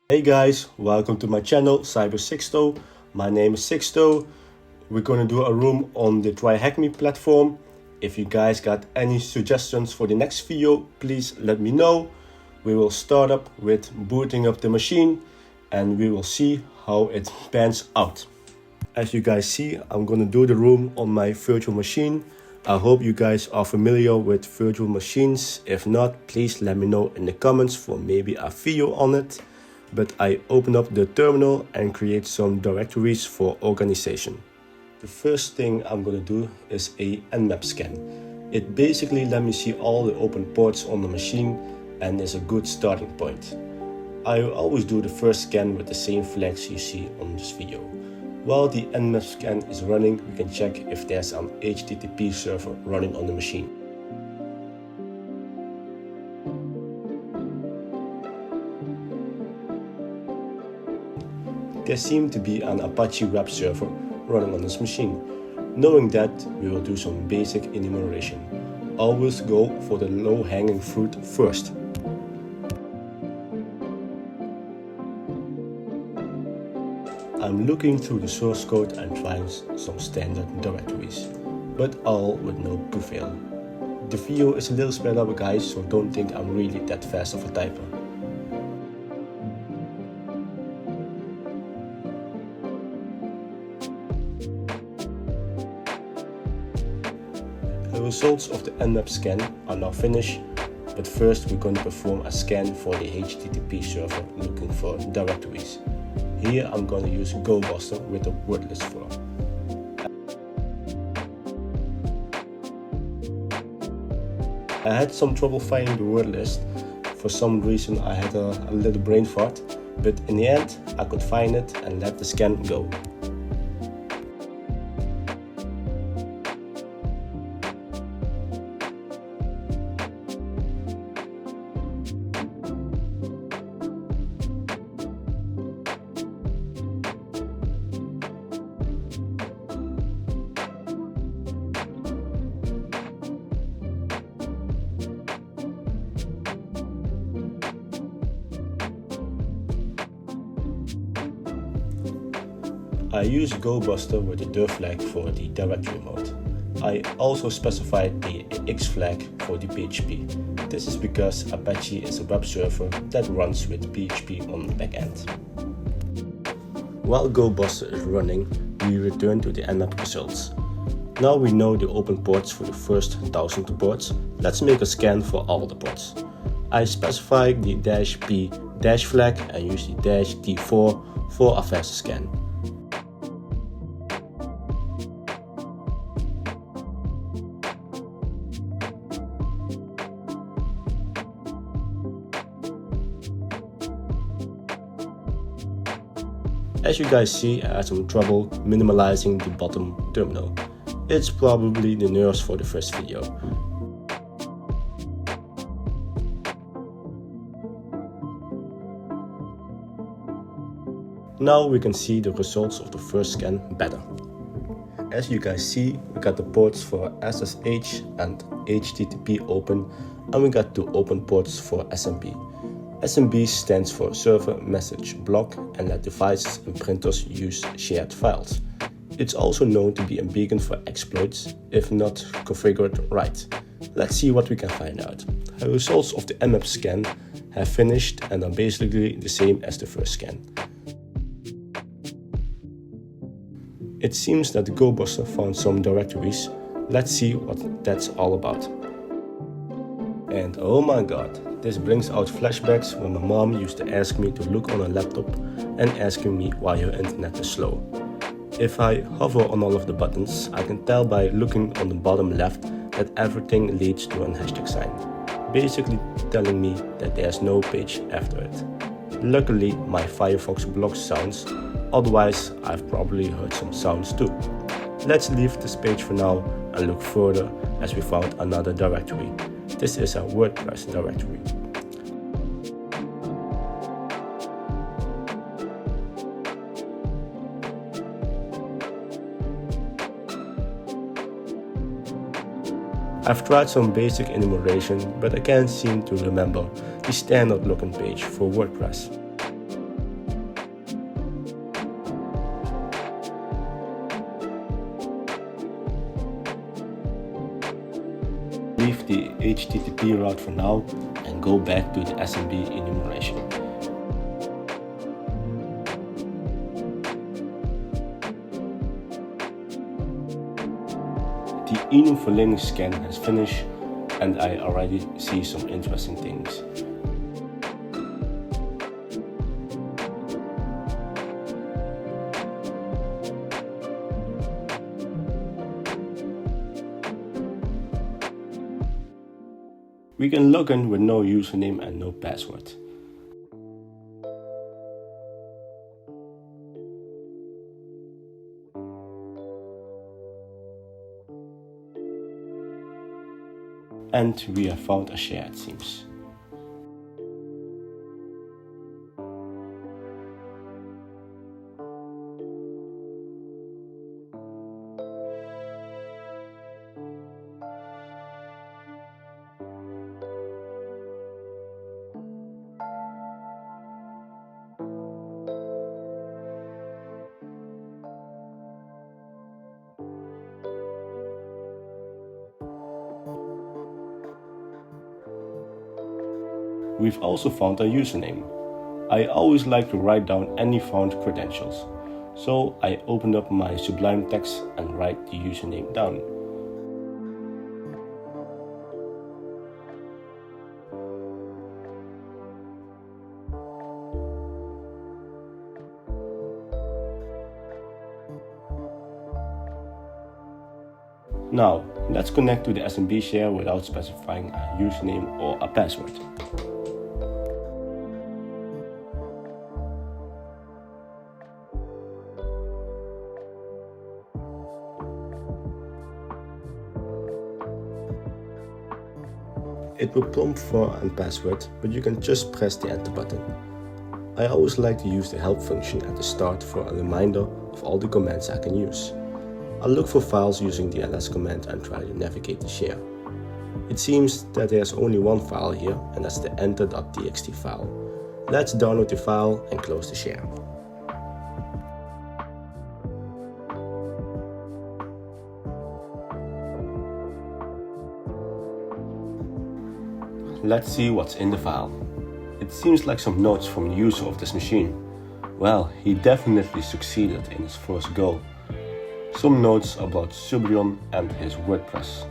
Hey guys, welcome to my channel Cyber My name is Sixto. We're going to do a room on the TryHackMe platform. If you guys got any suggestions for the next video, please let me know. We will start up with booting up the machine and we will see how it pans out. As you guys see, I'm going to do the room on my virtual machine. I hope you guys are familiar with virtual machines. If not, please let me know in the comments for maybe a video on it. But I open up the terminal and create some directories for organization. The first thing I'm going to do is a nmap scan. It basically let me see all the open ports on the machine and is a good starting point. I always do the first scan with the same flags you see on this video. While the nmap scan is running, we can check if there's an HTTP server running on the machine. There seemed to be an Apache web server running on this machine. Knowing that, we will do some basic enumeration. Always go for the low-hanging fruit first. I'm looking through the source code and trying some standard directories, but all with no prevail. The video is a little sped up guys, so don't think I'm really that fast of a typer. The results of the nmap scan are now finished, but first we're going to perform a scan for the HTTP server looking for directories. Here I'm going to use GoBuster with a word list for. I had some trouble finding the word list. For some reason I had a little brain fart, but in the end I could find it and let the scan go. I use GoBuster with the dir flag for the directory mode. I also specified the X flag for the PHP. This is because Apache is a web server that runs with PHP on the backend. While GoBuster is running, we return to the nmap results. Now we know the open ports for the first 1000 ports. Let's make a scan for all the ports. I specify the -p flag and use the -t4 for a faster scan. As you guys see, I had some trouble minimalizing the bottom terminal. It's probably the nerves for the first video. Now we can see the results of the first scan better. As you guys see, we got the ports for SSH and HTTP open, and we got two open ports for SMB. SMB stands for Server Message Block and let devices and printers use shared files. It's also known to be a beacon for exploits if not configured right. Let's see what we can find out. The results of the nmap scan have finished and are basically the same as the first scan. It seems that GoBuster found some directories. Let's see what that's all about. And oh my god, this brings out flashbacks when my mom used to ask me to look on a laptop and asking me why her internet is slow. If I hover on all of the buttons, I can tell by looking on the bottom left that everything leads to a hashtag sign, basically telling me that there's no page after it. Luckily, my Firefox blocks sounds, otherwise I've probably heard some sounds too. Let's leave this page for now and look further as we found another directory. This is a WordPress directory. I've tried some basic enumeration, but I can't seem to remember the standard looking page for WordPress. HTTP route for now and go back to the SMB enumeration. The enum for Linux scan has finished and I already see some interesting things. We can log in with no username and no password. And we have found a share, it seems. We've also found a username. I always like to write down any found credentials, so I opened up my Sublime Text and write the username down. Now, let's connect to the SMB share without specifying a username or a password. It will prompt for a password, but you can just press the enter button. I always like to use the help function at the start for a reminder of all the commands I can use. I'll look for files using the ls command and try to navigate the share. It seems that there's only one file here, and that's the enter.txt file. Let's download the file and close the share. Let's see what's in the file. It seems like some notes from the user of this machine. Well, he definitely succeeded in his first go. Some notes about Sublion and his WordPress.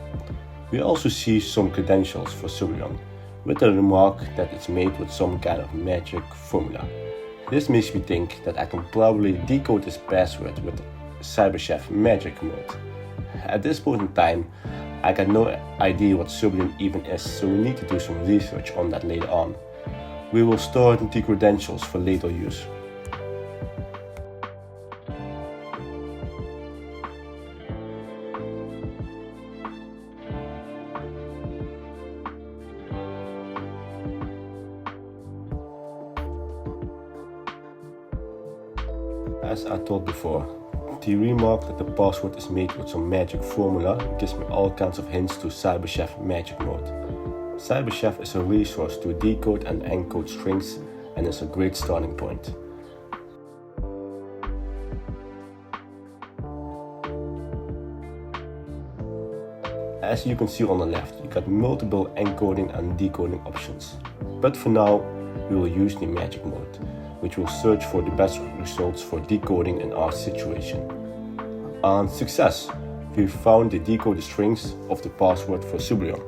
We also see some credentials for Sublion, with a remark that it's made with some kind of magic formula. This makes me think that I can probably decode his password with CyberChef magic mode. At this point in time, I got no idea what Sublion even is, so we need to do some research on that later on. We will store the credentials for later use. As I told before, the remark that the password is made with some magic formula gives me all kinds of hints to CyberChef magic mode. CyberChef is a resource to decode and encode strings and is a great starting point. As you can see on the left, you got multiple encoding and decoding options. But for now, we will use the magic mode, which will search for the best results for decoding in our situation. And success! We found the decoded strings of the password for Sublion.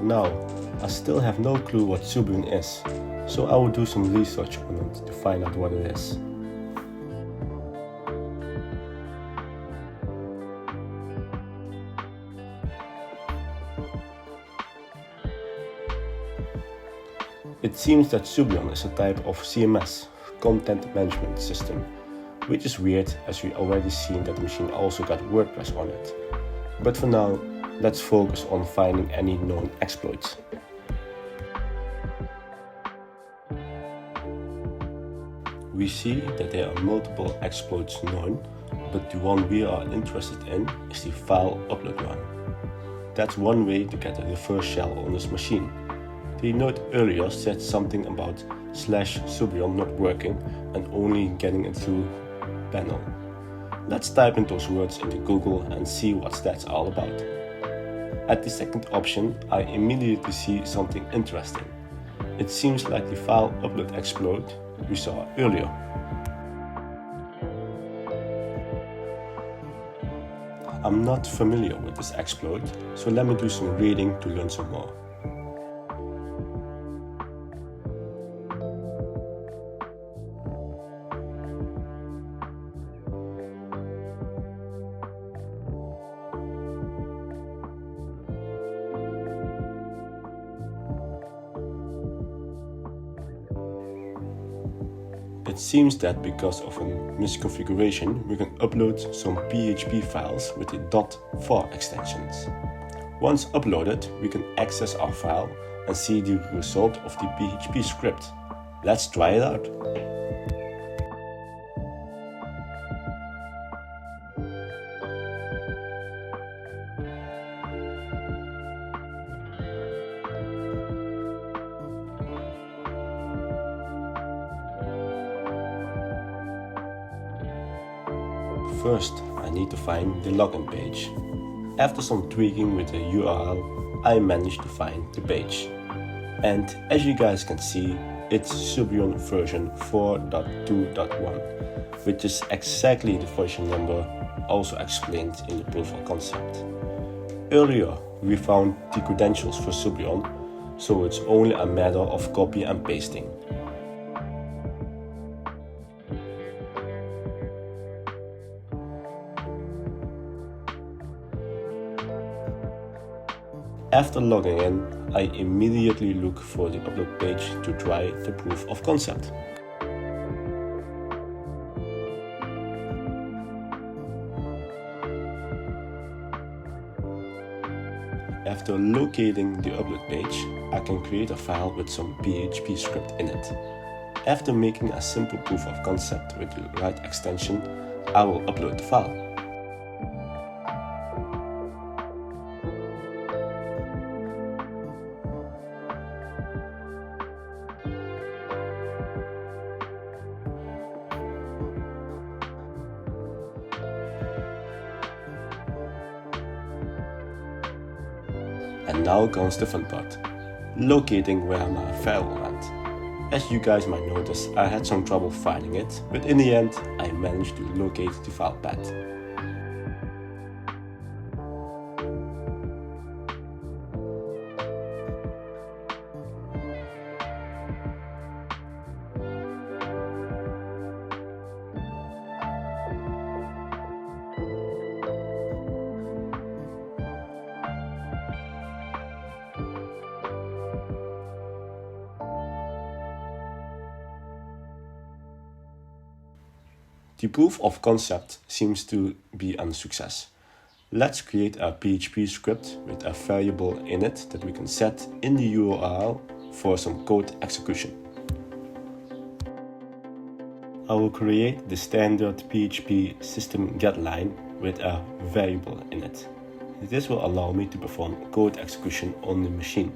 Now, I still have no clue what Sublion is, so I will do some research on it to find out what it is. It seems that Sublion is a type of CMS, content management system, which is weird as we already seen that the machine also got WordPress on it. But for now, let's focus on finding any known exploits. We see that there are multiple exploits known, but the one we are interested in is the file upload one. That's one way to get a reverse shell on this machine. The note earlier said something about /Subion not working and only getting it through panel. Let's type in those words into Google and see what that's all about. At the second option, I immediately see something interesting. It seems like the file upload exploit we saw earlier. I'm not familiar with this exploit, so let me do some reading to learn some more. It seems that because of a misconfiguration, we can upload some PHP files with the .4 extensions. Once uploaded, we can access our file and see the result of the PHP script. Let's try it out. First, I need to find the login page. After some tweaking with the URL, I managed to find the page. And as you guys can see, it's Subion version 4.2.1, which is exactly the version number also explained in the proof of concept. Earlier, we found the credentials for Subion, so it's only a matter of copy and pasting. After logging in, I immediately look for the upload page to try the proof of concept. After locating the upload page, I can create a file with some PHP script in it. After making a simple proof of concept with the right extension, I will upload the file. And now comes the fun part, locating where my file went. As you guys might notice, I had some trouble finding it, but in the end I managed to locate the file path. The proof of concept seems to be a success. Let's create a PHP script with a variable in it that we can set in the URL for some code execution. I will create the standard PHP system get line with a variable in it. This will allow me to perform code execution on the machine.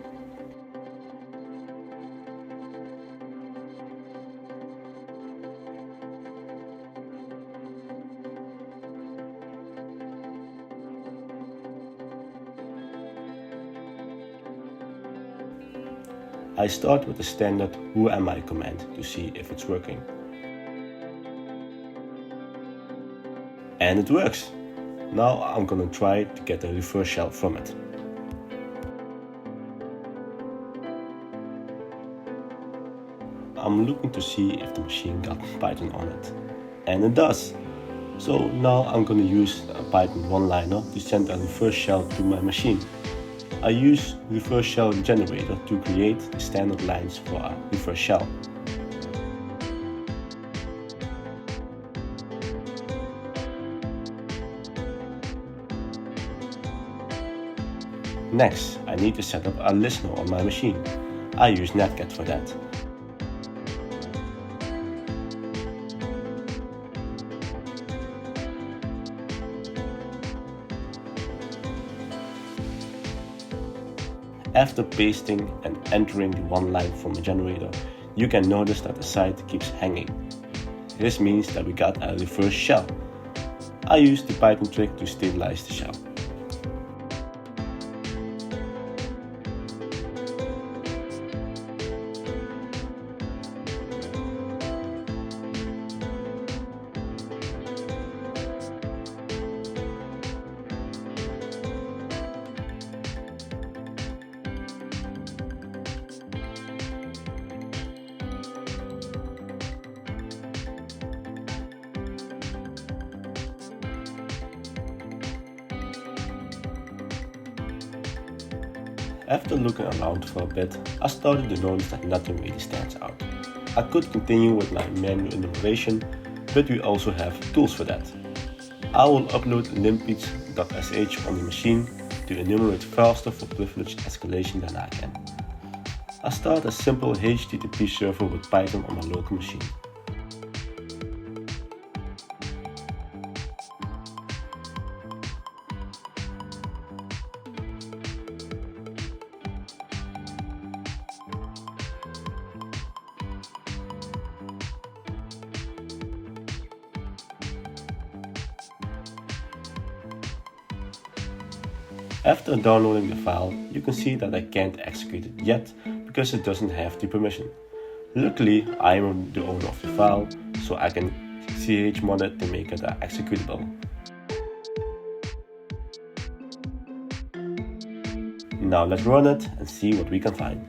I start with the standard who am I command to see if it's working. And it works! Now I'm gonna try to get a reverse shell from it. I'm looking to see if the machine got Python on it. And it does! So now I'm gonna use a Python one-liner to send a reverse shell to my machine. I use reverse shell generator to create the standard lines for a reverse shell. Next, I need to set up a listener on my machine. I use Netcat for that. After pasting and entering the one line from the generator, you can notice that the site keeps hanging. This means that we got a reverse shell. I use the Python trick to stabilize the shell. After looking around for a bit, I started to notice that nothing really stands out. I could continue with my manual enumeration, but we also have tools for that. I will upload limpage.sh on the machine to enumerate faster for privilege escalation than I can. I start a simple HTTP server with Python on my local machine. After downloading the file, you can see that I can't execute it yet because it doesn't have the permission. Luckily, I am the owner of the file, so I can chmod it to make it executable. Now let's run it and see what we can find.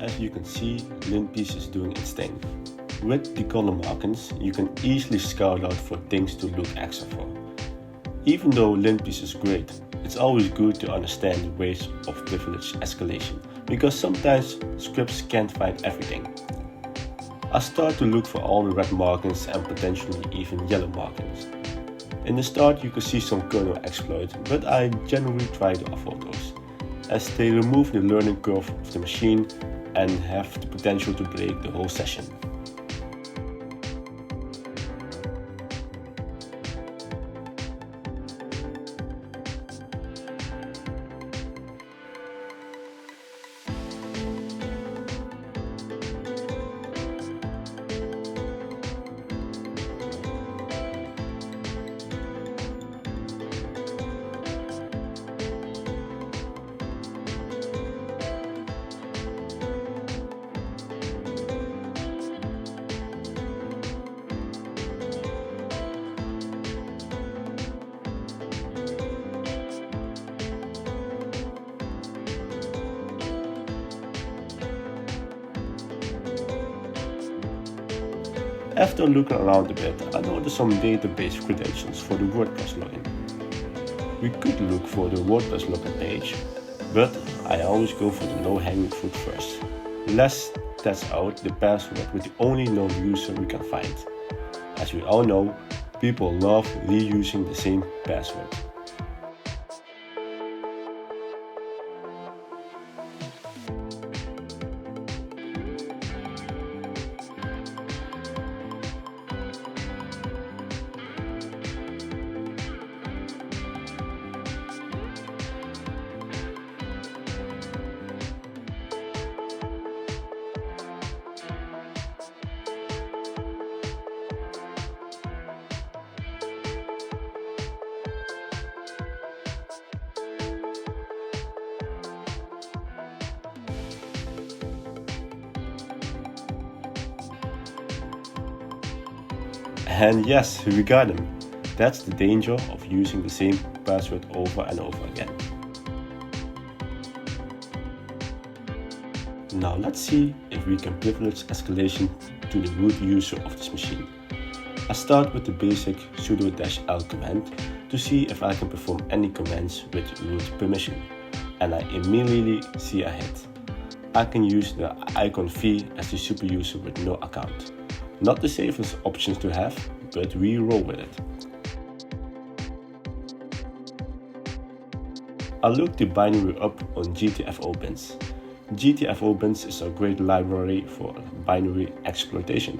As you can see, linpiece is doing its thing. With the color markings, you can easily scout out for things to look extra for. Even though linpiece is great, it's always good to understand the ways of privilege escalation, because sometimes scripts can't find everything. I start to look for all the red markings and potentially even yellow markings. In the start you can see some kernel exploits, but I generally try to avoid those, as they remove the learning curve of the machine and have the potential to break the whole session. After looking around a bit, I noticed some database credentials for the WordPress login. We could look for the WordPress login page, but I always go for the low-hanging fruit first. Let's test out the password with the only known user we can find. As we all know, people love reusing the same password. And yes, we got him. That's the danger of using the same password over and over again. Now let's see if we can privilege escalation to the root user of this machine. I start with the basic sudo-l command to see if I can perform any commands with root permission, and I immediately see a hit. I can use the icon V as the super user with no account. Not the safest options to have, but we roll with it. I looked the binary up on GTFO-bins. GTFO-bins is a great library for binary exploitation.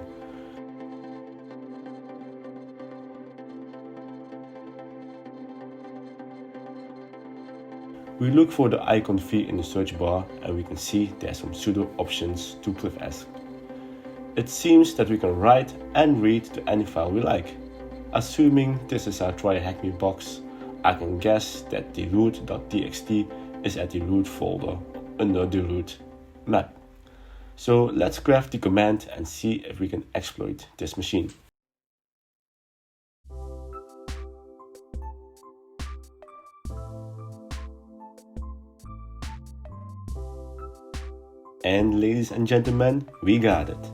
We look for the icon V in the search bar and we can see there's some sudo options to press. It seems that we can write and read to any file we like. Assuming this is our TryHackMe box, I can guess that the root.txt is at the root folder under the root map. So let's grab the command and see if we can exploit this machine. And ladies and gentlemen, we got it.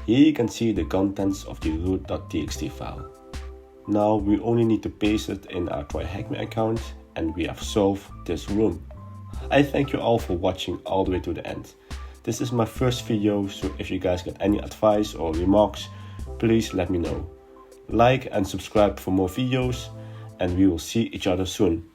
Here you can see the contents of the root.txt file. Now we only need to paste it in our TryHackMe account and we have solved this room. I thank you all for watching all the way to the end. This is my first video, so if you guys got any advice or remarks, please let me know. Like and subscribe for more videos and we will see each other soon.